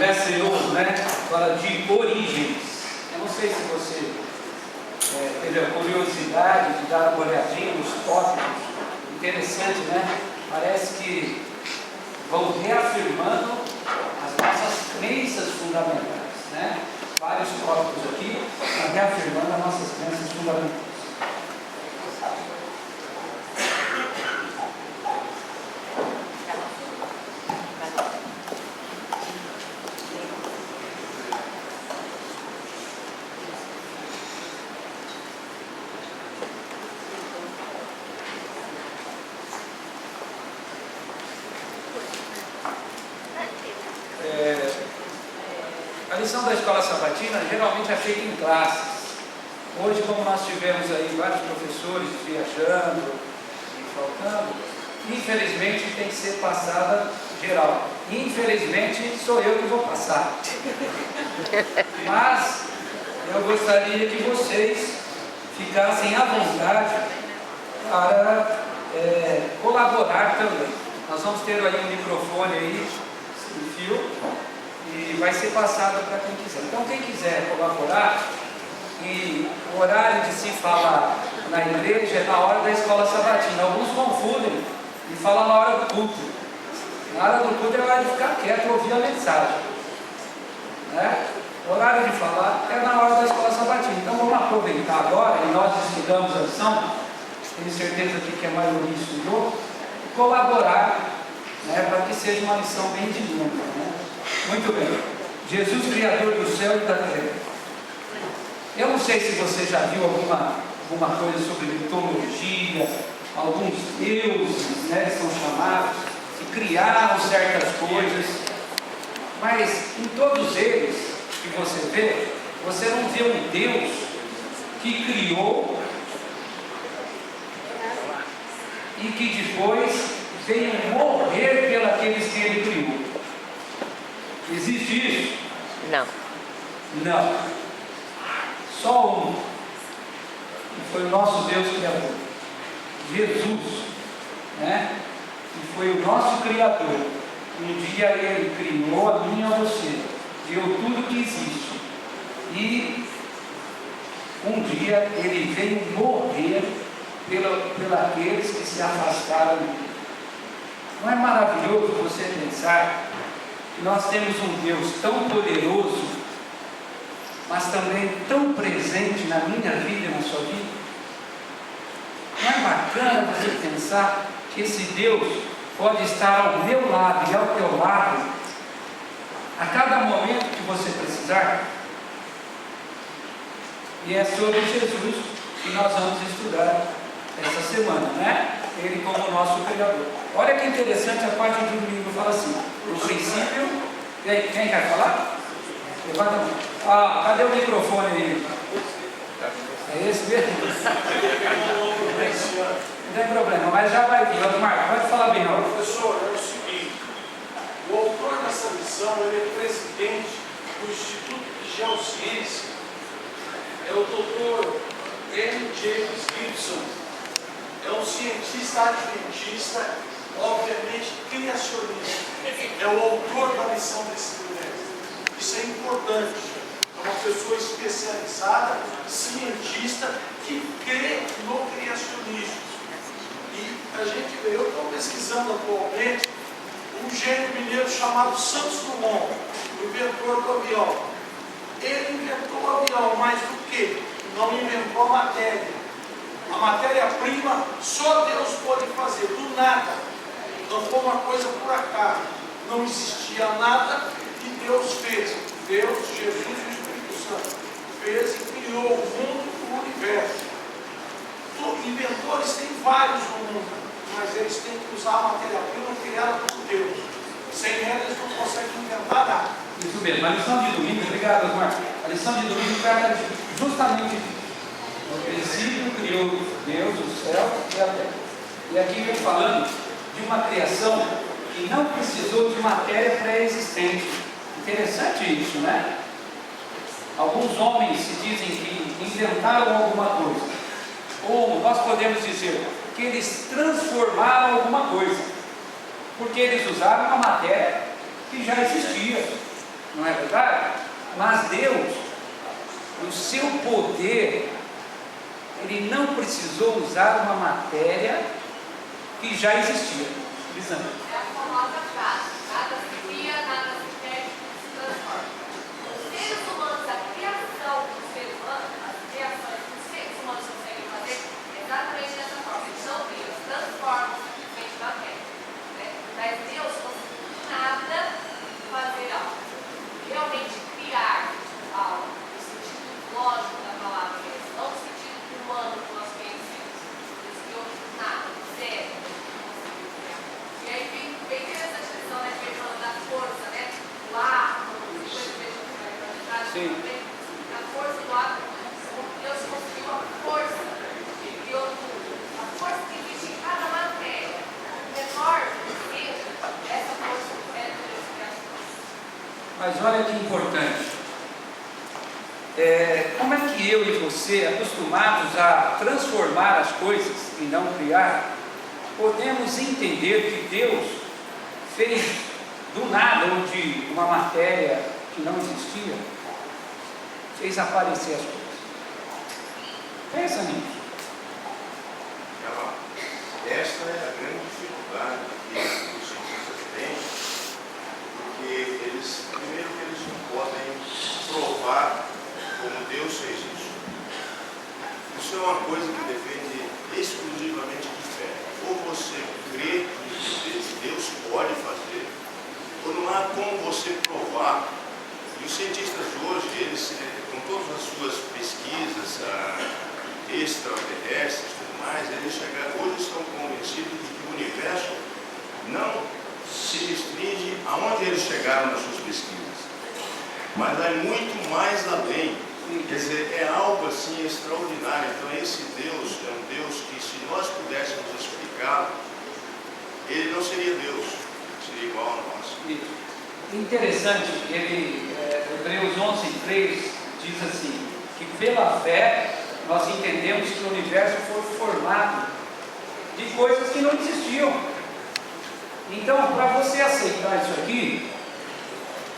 verso 11, né? Fala de origens. Eu não sei se você teve a curiosidade de dar uma olhadinha nos tópicos. Interessante, né? Parece que vão reafirmando as nossas crenças fundamentais, né? Vários tópicos aqui, reafirmando as nossas crenças fundamentais. A lição da escola sabatina geralmente é feita em classes. Hoje, como nós tivemos aí vários professores viajando e faltando, infelizmente tem que ser passada geral. Infelizmente sou eu que vou passar. Mas eu gostaria que vocês ficassem à vontade para colaborar também. Nós vamos ter aí um microfone aí, um fio, e vai ser passado para quem quiser. Então, quem quiser colaborar, e o horário de se falar na igreja é na hora da escola sabatina. Alguns confundem e falam na hora do culto. Na hora do culto é hora de ficar quieto e ouvir a mensagem, né? O horário de falar é na hora da escola sabatina. Então, vamos aproveitar agora, e nós estudamos a lição, tenho certeza que a maioria estudou, e colaborar, né, para que seja uma lição bem dinâmica, né? Muito bem. Jesus, Criador do céu e da terra. Eu não sei se você já viu alguma coisa sobre mitologia, alguns deuses, né, que são chamados, que criaram certas coisas, mas em todos eles que você vê, você não vê um Deus que criou e que depois veio morrer pelos que ele criou. Existe isso? Não. Não. Só um. E foi o nosso Deus Criador. Jesus, né? E foi o nosso Criador. Um dia ele criou a mim e a você. Deu tudo que existe. E um dia ele veio morrer pelos que se afastaram dele. Não é maravilhoso você pensar que nós temos um Deus tão poderoso, mas também tão presente na minha vida e na sua vida? Não é bacana você pensar que esse Deus pode estar ao meu lado e ao teu lado a cada momento que você precisar? E é sobre Jesus que nós vamos estudar essa semana, né? Ele como nosso Criador. Olha que interessante, a parte do domingo fala assim: no princípio, e aí, quem quer falar? Levanta a mão. Ah, cadê o microfone aí? É esse mesmo? Não tem problema, mas já vai vir. Marcos, pode falar bem, ó. Professor, é o seguinte: o autor dessa lição, ele é presidente do Instituto de Geociência, é o Dr. M. James Gibson. É um cientista adventista, obviamente criacionista. É o autor da lição desse trimestre. Isso é importante. É uma pessoa especializada, cientista, que crê no criacionismo. E a gente vê, eu estou pesquisando atualmente um gênio mineiro chamado Santos Dumont, o inventor do avião. Ele inventou o avião, mas o quê? Não inventou a matéria. A matéria-prima só Deus pode fazer, do nada. Não foi uma coisa por acaso. Não existia nada e Deus fez. Deus, Jesus e o Espírito Santo fez e criou o mundo e o universo. Inventores tem vários no mundo, mas eles têm que usar a matéria-prima criada por Deus. Sem ela eles não conseguem inventar nada. Isso mesmo. A lição de domingo, obrigado, Marcos. A lição de domingo trata justamente disso. No princípio criou Deus o céu e a terra. E aqui vem falando de uma criação que não precisou de matéria pré-existente. Interessante isso, né? Alguns homens se dizem que inventaram alguma coisa. Ou nós podemos dizer que eles transformaram alguma coisa. Porque eles usaram uma matéria que já existia. não é verdade? Mas Deus, o seu poder, Ele não precisou usar uma matéria que já existia. Lisandra. É a famosa frase: nada se cria, nada se perde, se transforma. Os seres humanos, a criação dos seres humanos, as criações que os seres humanos conseguem fazer, é exatamente dessa forma. Eles não criam, eles transformam simplesmente na terra. Né? Mas Deus conseguiu de nada fazer algo. Realmente criar algo, no sentido lógico da palavra mesmo, não no sentido humano que nós conhecemos. Deus criou nada, zero. E aí bem interessante a lição, né? Que ele falando da força, né? Do átomo, depois eu vejo que vai para Sim. a força do átomo, como Deus conseguiu a força, ele criou tudo. A força que existe em cada matéria, menor que seja, essa força é de Deus criação. Mas olha que importante. Como é que eu e você, acostumados a transformar as coisas e não criar, podemos entender que Deus fez do nada ou de uma matéria que não existia, fez aparecer as coisas? Pensa nisso. Esta é a grande dificuldade que os cientistas têm, porque primeiro que eles não podem provar como Deus fez isso. Isso é uma coisa que depende exclusivamente de fé. Ou você crê que Deus pode fazer, ou não há como você provar. E os cientistas de hoje, eles, com todas as suas pesquisas extraterrestres e tudo mais, eles hoje estão convencidos de que o universo não se restringe aonde eles chegaram nas suas pesquisas, mas vai muito mais além. Quer dizer, é algo assim extraordinário. Então esse Deus é um Deus que, se nós pudéssemos explicá-lo, ele não seria Deus, seria igual a nós. Interessante, Hebreus 11:3 diz assim, que pela fé nós entendemos que o universo foi formado de coisas que não existiam. Então, para você aceitar isso aqui,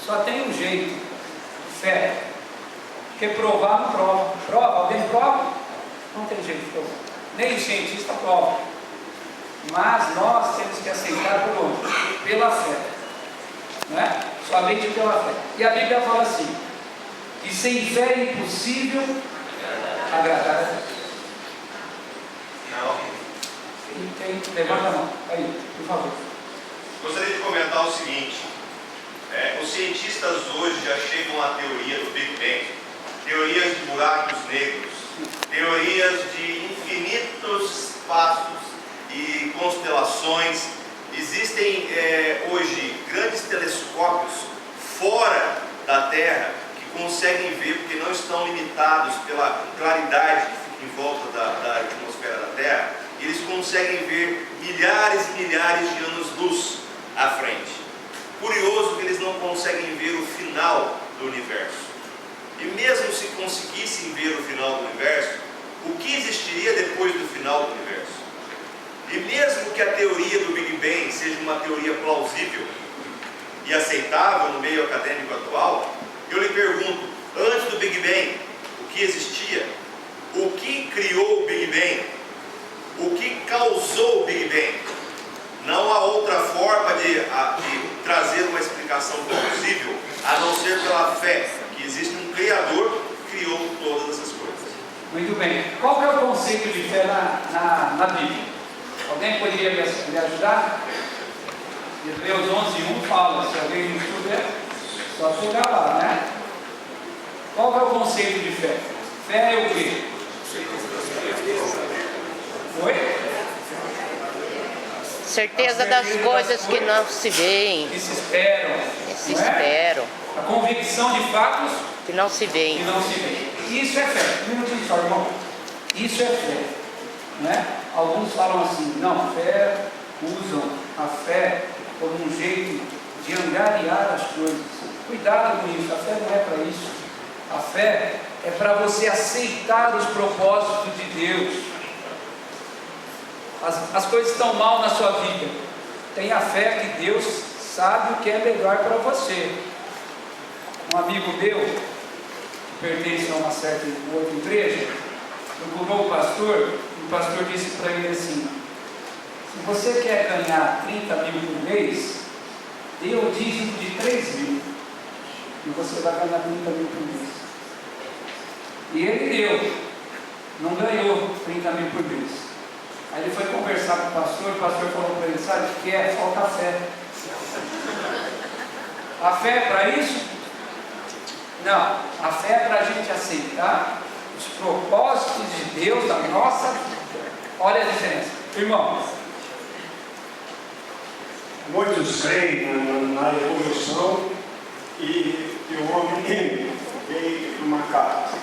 só tem um jeito: fé. Porque provar não prova. Prova? Alguém prova? Não tem jeito de provar. Nem o cientista prova. Mas nós temos que aceitar por onde? Pela fé. Não é? Somente pela fé. E a Bíblia fala assim, que sem fé é impossível agradar a Deus. Não. Levanta a mão. Aí, por favor. Gostaria de comentar o seguinte: os cientistas hoje já chegam à teoria do Big Bang, teorias de buracos negros, teorias de infinitos espaços e constelações. Existem hoje grandes telescópios fora da Terra que conseguem ver, porque não estão limitados pela claridade que fica em volta da atmosfera da Terra. Eles conseguem ver milhares e milhares de anos-luz à frente. Curioso que eles não conseguem ver o final do universo. E mesmo se conseguissem ver o final do universo, o que existiria depois do final do universo? E mesmo que a teoria do Big Bang seja uma teoria plausível e aceitável no meio acadêmico atual, eu lhe pergunto, antes do Big Bang, o que existia? O que criou o Big Bang? O que causou o Big Bang? Não há outra forma de trazer uma explicação plausível a não ser pela fé, que existe um Criador que criou todas essas coisas. Muito bem. Qual que é o conceito de fé na Bíblia? Alguém poderia me ajudar? Hebreus 11:1 fala, se alguém não souber, só chegar lá, né? Qual que é o conceito de fé? Fé é o quê? Oi? Certeza das coisas que não se veem, Que se esperam. que se não é? esperam, A convicção de fatos que não se que veem. não se vê. Isso é fé. Um minutinho só, irmão. Isso é fé. Né? Alguns falam assim, não, fé, usam a fé como um jeito de angariar as coisas. Cuidado com isso, a fé não é para isso. A fé é para você aceitar os propósitos de Deus. As coisas estão mal na sua vida. Tenha fé que Deus sabe o que é melhor para você. meu, que pertence a uma certa outra igreja, procurou o pastor disse para ele assim: se você quer ganhar 30 mil por mês, dê o dízimo de 3 mil, e você vai ganhar 30 mil por mês. E ele deu, não ganhou 30 mil por mês. Aí ele foi conversar com o pastor falou para ele: sabe o que é? Falta fé. A fé é para isso? Não, a fé é para a gente aceitar os propósitos de Deus da nossa vida. Olha a diferença. Irmãos, muitos creem na evolução e que o homem veio de uma casa.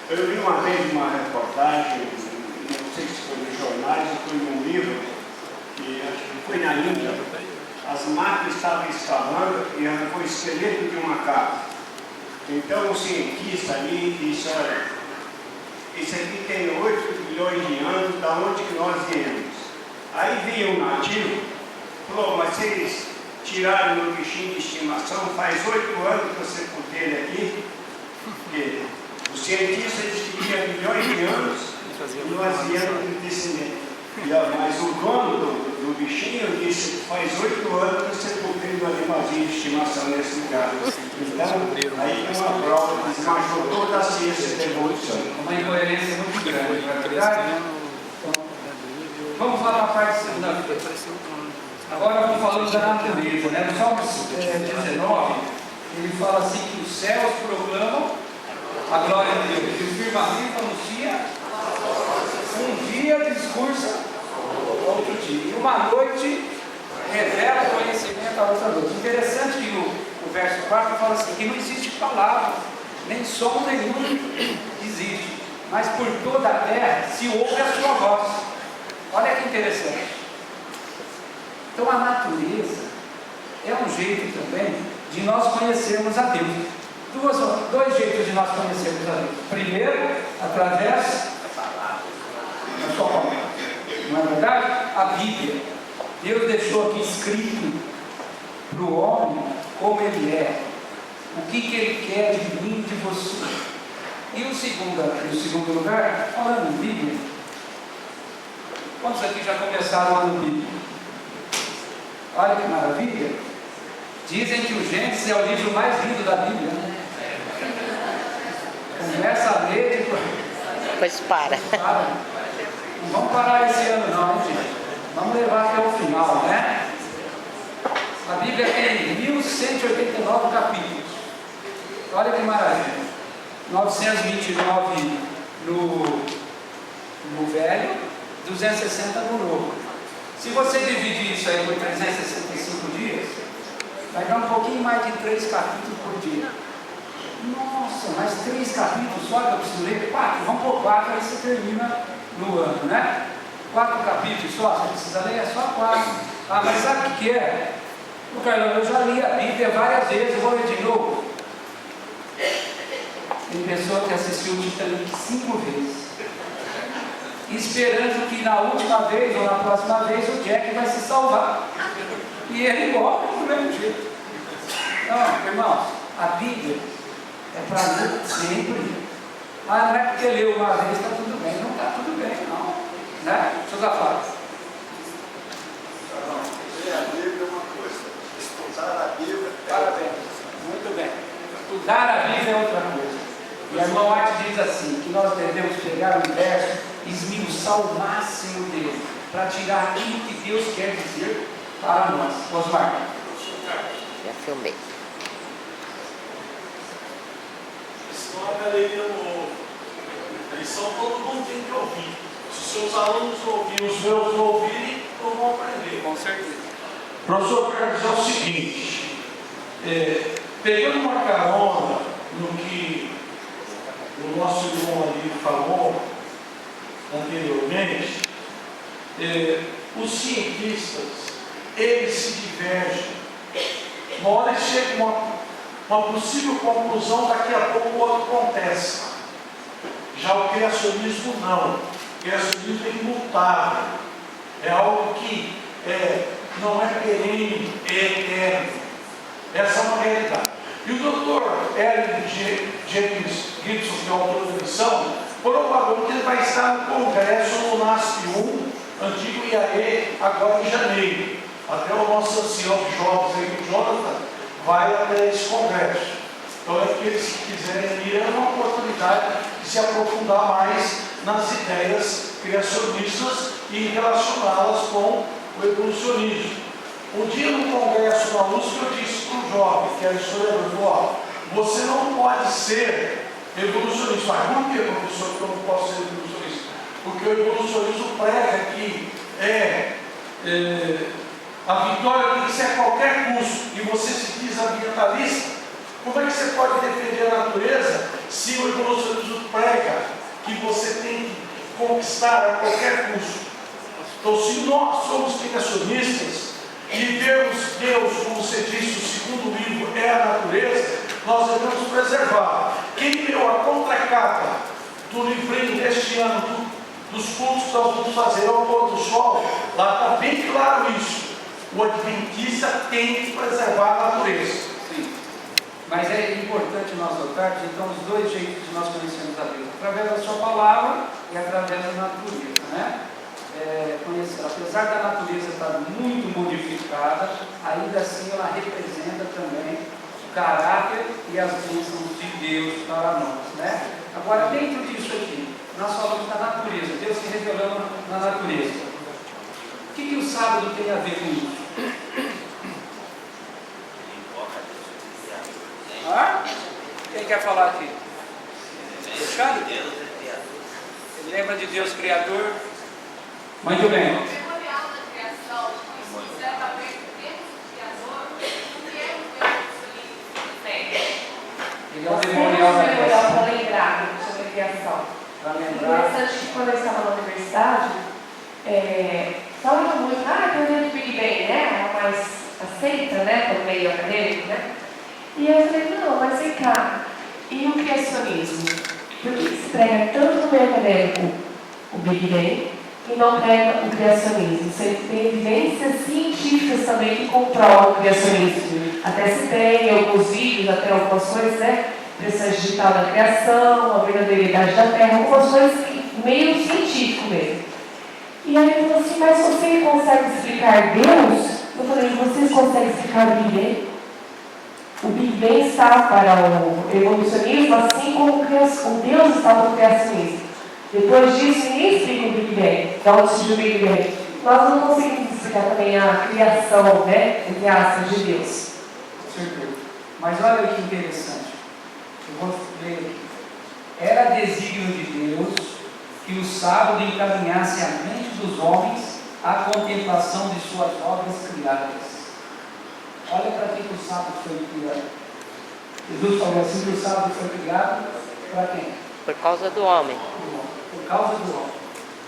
Eu li uma vez uma reportagem, não sei se foi nos jornais ou foi num livro, que acho que foi na Índia. As máquinas estavam escavando e arrancou o esqueleto de uma casa. Então o cientista ali disse: olha, isso aqui tem 8 bilhões de anos, da onde que nós viemos? Aí veio um nativo, falou: mas vocês tiraram meu bichinho de estimação, faz 8 anos que você pôs ele aqui, porque o cientista disse que tinha bilhões de anos e nós viemos desse meio. Mas o dono do bichinho disse que faz 8 anos que você pôs um animalzinho de estimação nesse lugar. Então, aí tem uma prova que desmanchou toda a ciência da evolução. uma incoerência muito grande, não é verdade? Então, vamos lá para a parte segunda-feira. Agora vamos falando da natureza, né? No Salmo 19, ele fala assim que os céus proclamam a glória de Deus, e o firmamento anuncia, um dia discursa outro dia, e uma noite revela o conhecimento a outra noite. Interessante que o verso 4 fala assim, que não existe palavra, nem som nenhum existe, mas por toda a terra se ouve a sua voz. Olha que interessante. Então a natureza é um jeito também de nós conhecermos a Deus. Dois jeitos de nós conhecermos a Deus. Primeiro, através da sua palavra. Não é verdade? A Bíblia. Deus deixou aqui escrito para o homem como ele é, o que ele quer de mim e de você. E o segundo lugar, falando em Bíblia, quantos aqui já começaram a ler Bíblia? Olha que maravilha! Dizem que o Gênesis é o livro mais lido da Bíblia, né? Começa a ler e Pois para. Não vamos parar esse ano não, gente. Vamos levar até o final, né? A Bíblia tem 1189 capítulos. Olha que maravilha. 929 no Velho, 260 no Novo. Se você dividir isso aí por 365 dias, vai dar um pouquinho mais de 3 capítulos por dia. Nossa, mas 3 capítulos só que eu preciso ler? 4, vamos por 4, aí você termina no ano, né? 4 capítulos só, você precisa ler, é só 4. Ah, mas sabe o que é? O Carlão, eu já li a Bíblia várias vezes, eu vou ler de novo. Tem pessoa que assistiu o Titanic 5 vezes, esperando que na última vez ou na próxima vez o Jack vai se salvar. E ele morre do mesmo jeito. Não, irmãos, a Bíblia é para ler sempre. Ah, não é porque leu uma vez está tudo bem. Não está tudo bem, não. Né? Deixa eu dar fala. Ler a Bíblia é uma coisa, estudar a Bíblia é Parabéns. Muito bem. Estudar a Bíblia é outra coisa. E a irmã White diz assim, que nós devemos pegar um verso e esmiuçar o máximo dele, para tirar aquilo que Deus quer dizer para nós. Osmar. Já filmei. Isso não é uma galeria nova. A lição todo mundo tem que ouvir. Se os seus alunos ouvirem, os meus ouvirem, não vão aprender. Com certeza. Professor, eu quero dizer o seguinte, pegando uma carona no que o nosso irmão ali falou anteriormente, os cientistas, eles se divergem. Uma hora eles chegam a uma possível conclusão, daqui a pouco o outro acontece. Já o criacionismo não. O criacionismo é imutável. É algo que não é perene, é eterno. Essa é uma realidade. E o Dr. Ellen James Gibson, que é o autor da lição, provavelmente ele vai estar no congresso no NASP 1, antigo IAE, agora em janeiro. Até o nosso ancião de jovens aí, o Jonathan, vai até esse congresso. Então é que eles, se quiserem ir, é uma oportunidade de se aprofundar mais nas ideias criacionistas e relacioná-las com o evolucionismo. Um dia no congresso na USP eu disse para o jovem, que era historiador, você não pode ser evolucionista. Mas por que, professor, que eu não posso ser evolucionista? Porque o evolucionismo prega que a vitória tem que ser a qualquer custo, e você se diz ambientalista. Como é que você pode defender a natureza se o evolucionismo prega que você tem que conquistar a qualquer custo? Então, se nós somos criacionistas e vemos Deus, como você disse, o segundo livro é a natureza, nós devemos preservar. Quem leu a contracapa do livrinho deste ano, dos cultos que nós vamos fazer ao pôr do sol, lá está bem claro isso. O adventista tem que preservar a natureza. Sim. Mas é importante nós notarmos, então, os dois jeitos de nós conhecermos a Deus. Através da sua palavra e através da natureza, né? Apesar da natureza estar muito modificada, ainda assim ela representa também o caráter e as bênçãos de Deus para nós, né? Agora, dentro disso aqui, nós falamos da natureza, Deus se revelando na natureza. O que o sábado tem a ver com isso? Quem quer falar aqui? Alexandre? Ele lembra de Deus Criador? Muito bem. O memorial da criação, isso leva a ver que Deus Criador, o que é o Deus Ele é o memorial da criação. Para lembrar sobre a criação. Para lembrar. Interessante que quando eu estava na universidade, falava muito, a teoria do Big Bang, né? A mais aceita, né? Pelo meio acadêmico, né? E eu falei, não, mas vem cá, e o criacionismo? Por que se prega tanto no meio acadêmico o Big Bang e não prega o criacionismo? Você tem evidências científicas também que comprovam o criacionismo. Até se tem alguns vídeos, até algumas coisas, né? Pressão digital da criação, a verdadeiridade da Terra, algumas coisas meio científico mesmo. E aí ele falou assim, mas você consegue explicar Deus? Eu falei, vocês conseguem explicar o Big Bang? O Big Bang está para o evolucionismo, assim como o Deus está para o criacionismo. Depois disso, ninguém explica o Big Bang, da onde surgiu o Big Bang. Nós não conseguimos explicar também a criação, né, entre aspas, de Deus. Com certeza. Mas olha que interessante. Eu vou ler aqui. Era desígnio de Deus que o sábado encaminhasse a mente dos homens à contemplação de suas obras criadas. Olha para que o sábado foi criado. Jesus falou assim que o sábado foi criado para quem? Por causa do homem. Por causa do homem.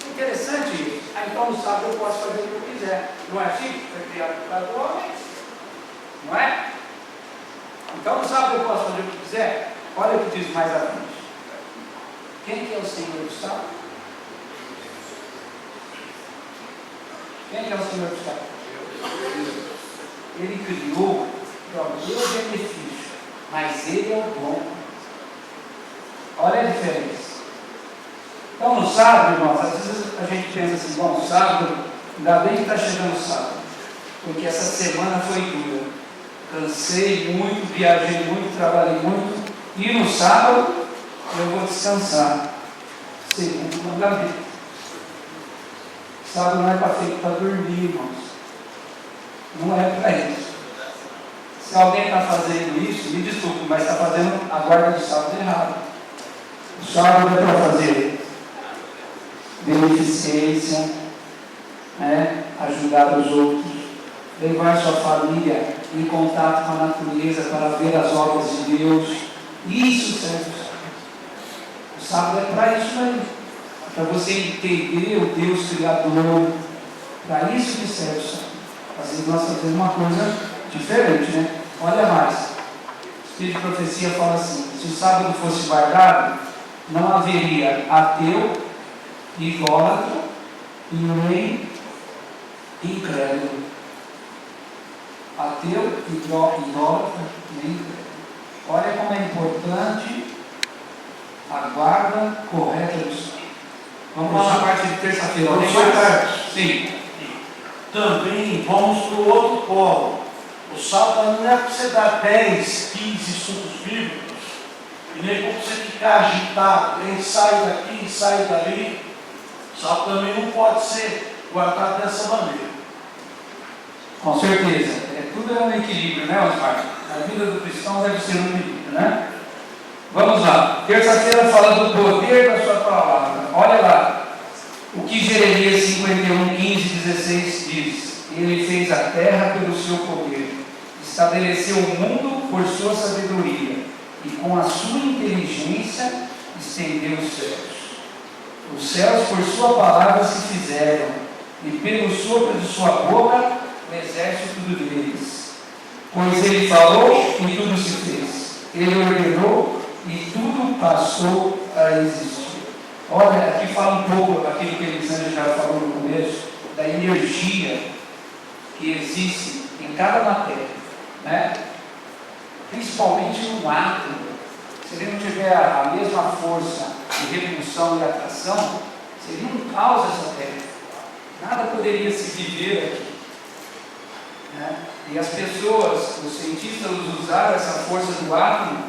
Interessante isso. Então no sábado eu posso fazer o que eu quiser. Não é assim? Foi criado por causa do homem. Não é? Então no sábado eu posso fazer o que quiser. Olha o que diz mais à frente. Quem que é o Senhor do sábado? Quem que é o Senhor do sábado? Ele criou para o meu benefício, mas ele é o bom. Olha a diferença. Então no sábado, irmãos, às vezes a gente pensa assim, bom, sábado, ainda bem que está chegando o sábado, porque essa semana foi dura. Cansei muito, viajei muito, trabalhei muito, e no sábado eu vou descansar. Segundo mandamento. Sábado não é para dormir, irmãos. Não é para isso. Se alguém está fazendo isso, me desculpe, mas está fazendo a guarda de sábado errado. O sábado é para fazer beneficência, né? Ajudar os outros, levar sua família em contato com a natureza para ver as obras de Deus. Isso serve. O sábado é para isso mesmo. Para você entender o Deus Criador. Para isso que serve o sábado. Às vezes nós fazemos uma coisa diferente, né? Olha mais. O Espírito de Profecia fala assim: se o sábado fosse guardado, não haveria ateu, idólatra e nem incrédulo. Ateu, idólatra, nem incrédulo. Olha como é importante correta do sal. Vamos lá na parte de terça-feira. Tem Professor mais? Carlos. Sim. Também vamos para o outro polo. O sal não é para você dar 10, 15 estudos bíblicos, e nem para você ficar agitado, nem sai daqui, sai dali. O sal também não pode ser guardado dessa maneira. Com certeza. Tudo é um equilíbrio, né, Osmar? A vida do cristão deve ser um equilíbrio, né? Vamos lá. Terça-feira fala do poder da sua palavra. Olha lá o que Jeremias 51, 15, 16 diz. Ele fez a terra pelo seu poder, estabeleceu o mundo por sua sabedoria, e com a sua inteligência estendeu os céus. Os céus por sua palavra se fizeram, e pelo sopro de sua boca o exército deles. Pois ele falou e tudo se fez. Ele ordenou e tudo passou a existir. Olha, aqui fala um pouco aquilo que Elisângela já falou no começo, da energia que existe em cada matéria, né? Principalmente no átomo. Se ele não tiver a mesma força de repulsão e atração, seria um caos essa terra. Nada poderia se viver aqui, né? E as pessoas, os cientistas usaram essa força do átomo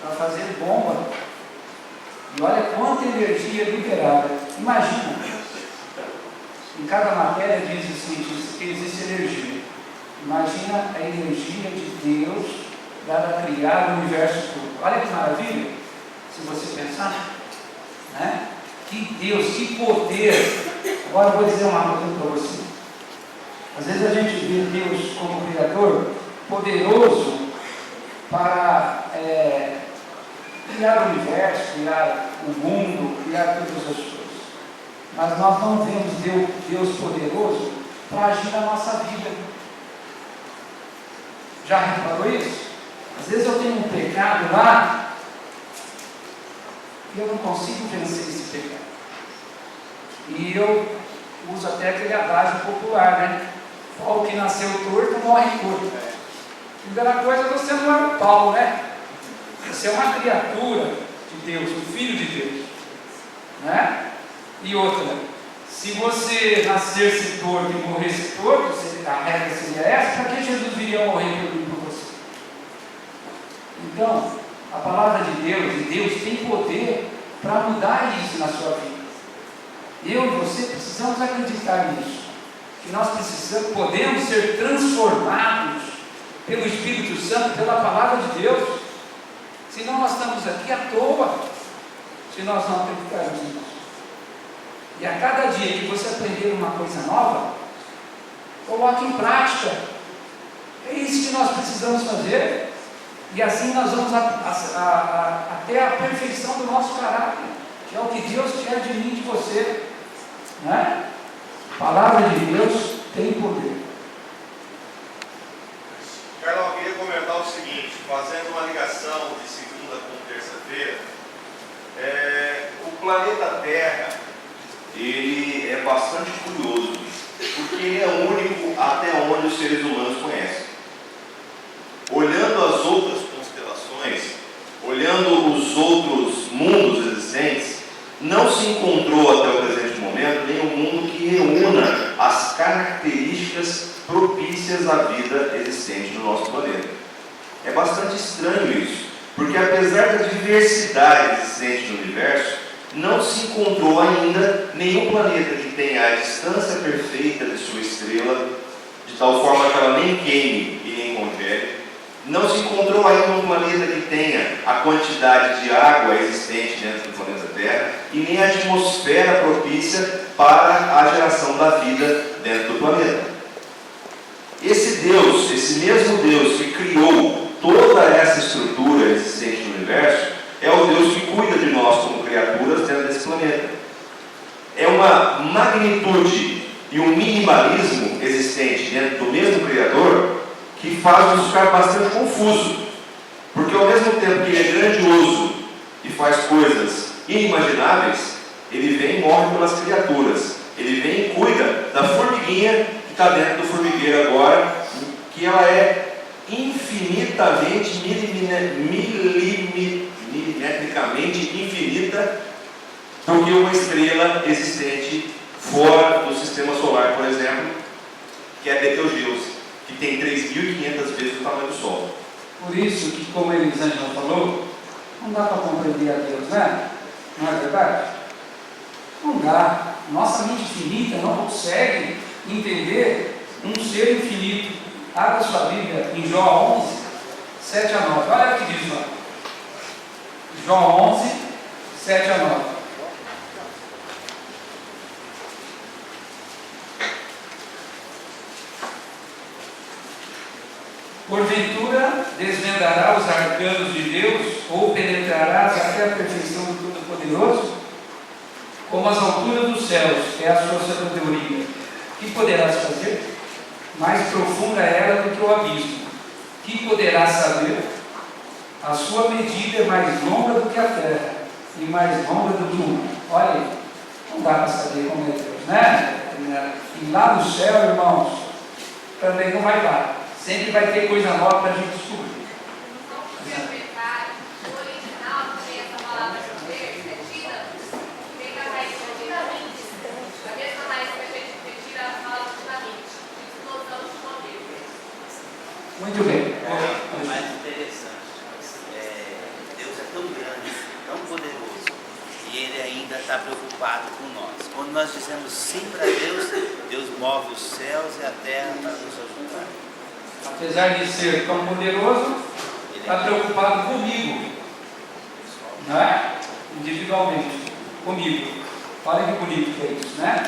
para fazer bomba. E olha quanta energia liberada. Imagina, em cada matéria diz o cientista que existe energia. Imagina a energia de Deus para criar o universo todo. Olha que maravilha, se você pensar, né? Que Deus, que poder. Agora eu vou dizer uma coisa para você. Às vezes a gente vê Deus como Criador poderoso para criar o universo, criar o mundo, criar todas as coisas. Mas nós não vemos Deus poderoso para agir na nossa vida. Já reparou isso? Às vezes eu tenho um pecado lá e eu não consigo vencer esse pecado. E eu uso até aquele adágio popular, né? Paulo que nasceu torto morre torto. Primeira coisa, você não é um Paulo, né? Você é uma criatura de Deus, um filho de Deus, né? E outra, se você nascesse torto e morresse torto, a regra seria essa, para que Jesus viria morrer por mim e por você? Então, a palavra de Deus tem poder para mudar isso na sua vida. Eu e você precisamos acreditar nisso, que nós podemos ser transformados pelo Espírito Santo, pela palavra de Deus. Senão nós estamos aqui à toa, se nós não acreditarmos nisso. E a cada dia que você aprender uma coisa nova, coloque em prática. É isso que nós precisamos fazer. E assim nós vamos até a perfeição do nosso caráter, que é o que Deus quer de mim e de você, né? A palavra de Deus tem poder. Carlão, eu queria comentar o seguinte, fazendo uma ligação de segunda com terça-feira, o planeta Terra, ele é bastante curioso, porque ele é único até onde os seres humanos conhecem. Olhando as outras constelações, olhando os outros mundos existentes, não se encontrou até o presente momento nenhum mundo que reúna as características propícias à vida existente no nosso planeta. É bastante estranho isso, porque apesar da diversidade existente no universo, não se encontrou ainda nenhum planeta que tenha a distância perfeita de sua estrela, de tal forma que ela nem queime e nem congele. Não se encontrou ainda um planeta que tenha a quantidade de água existente dentro do planeta Terra e nem a atmosfera propícia para a geração da vida dentro do planeta. Esse Deus, esse mesmo Deus que criou toda essa estrutura existente no universo, é o Deus que cuida de nós como criaturas dentro desse planeta. É uma magnitude e um minimalismo existente dentro do mesmo Criador que faz-nos ficar bastante confuso, porque ao mesmo tempo que ele é grandioso e faz coisas inimagináveis, ele vem e morre pelas criaturas, ele vem e cuida da formiguinha que está dentro do formigueiro agora, que ela é infinitamente, milimetricamente infinita do que uma estrela existente fora do sistema solar, por exemplo, que é Betelgeuse, que tem 3.500 vezes o tamanho do Sol. Por isso que, como a Elisângela falou, não dá para compreender a Deus, né? Não é verdade? Não dá. Nossa mente finita não consegue entender um ser infinito. Abra sua Bíblia em Jó 11, 7 a 9. Olha o que diz lá. Jó 11, 7 a 9. Porventura desvendará os arcanos de Deus, ou penetrarás até a perfeição do Todo-Poderoso? Como as alturas dos céus é a sua sabedoria, que poderás fazer? Mais profunda é ela do que o abismo. Que poderás saber? A sua medida é mais longa do que a terra, e mais longa do que o mar. Olha aí, não dá para saber como é Deus, né? E lá no céu, irmãos, também não vai dar. Sempre vai ter coisa nova para a gente descobrir. No original, tem essa palavra poder, dinamis, vem da raiz dinamite. A mesma raiz que a gente retira a palavra dinamite, explosão de poder. Muito bem. O mais interessante, Deus é tão grande, tão poderoso, e Ele ainda está preocupado com nós. Quando nós dizemos sim para Deus, Deus move os céus e a terra para nos ajudar. Apesar de ser tão poderoso, está preocupado comigo, não é? Individualmente, comigo. Olha que bonito que é isso, né?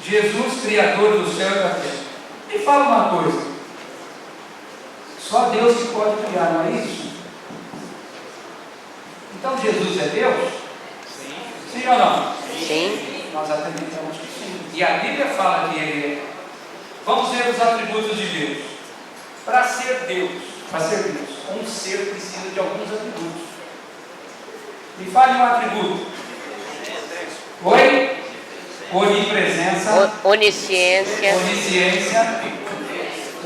Jesus, Criador do céu e da terra. Me fala uma coisa. Só Deus que pode criar, não é isso? Então Jesus é Deus? Sim. Sim ou não? Sim. Nós acreditamos que sim. E a Bíblia fala que Ele é. Vamos ver os atributos de Deus. Para ser Deus, um ser precisa de alguns atributos. Me fale um atributo. Oi? Onipresença. Onisciência. Onisciência.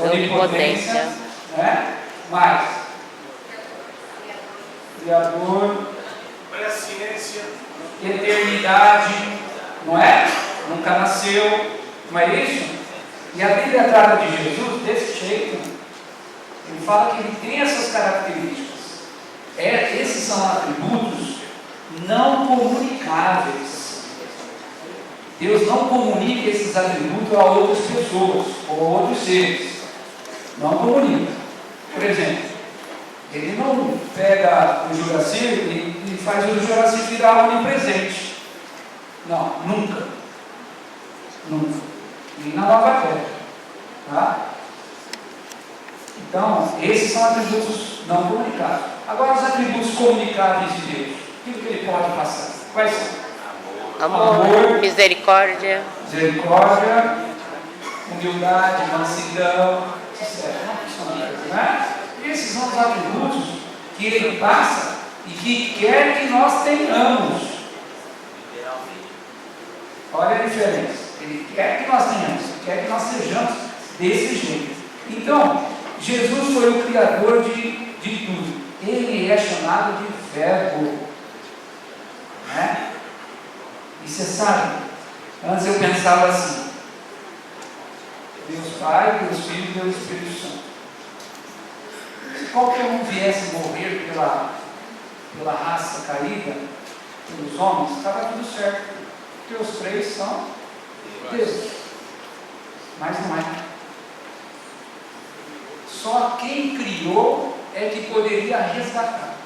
Onipotência. Né? Mais. Criador. Presciência. Eternidade. Não é? Nunca nasceu. Não é isso? E a Bíblia trata de Jesus desse jeito. Ele fala que ele tem essas características. Esses são atributos não comunicáveis. Deus não comunica esses atributos a outras pessoas ou a outros seres. Não comunica. Por exemplo, ele não pega o Juraci e faz o Juraci virar onipresente. Não, nunca. Nunca. Nem na nova terra. Tá? Então, esses são atributos não comunicados. Agora, os atributos comunicáveis de Deus, o que ele pode passar? Quais são? Amor, misericórdia. Misericórdia, humildade, mansidão, etc. Né? Esses são os atributos que ele passa e que quer que nós tenhamos. Olha a diferença. Ele quer que nós tenhamos, quer que nós sejamos desse jeito. Então, Jesus foi o Criador de tudo. Ele é chamado de Verbo. Né? E você sabe, antes eu pensava assim: Deus Pai, Deus Filho e Deus Espírito Santo. Se qualquer um viesse morrer pela raça caída, pelos homens, estava tudo certo. Porque os três são Deus. Mas não é. Só quem criou é que poderia resgatar.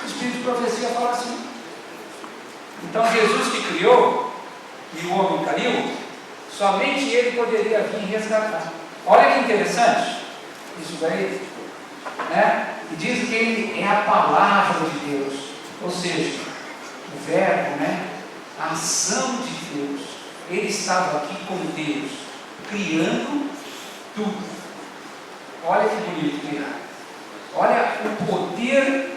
O Espírito de Profecia fala assim. Então Jesus que criou e o homem caiu, somente ele poderia vir resgatar. Olha que interessante isso daí, né? E diz que ele é a palavra de Deus, ou seja, o verbo, né? A ação de Deus. Ele estava aqui com Deus, criando tudo. Olha que bonito que é. Olha o poder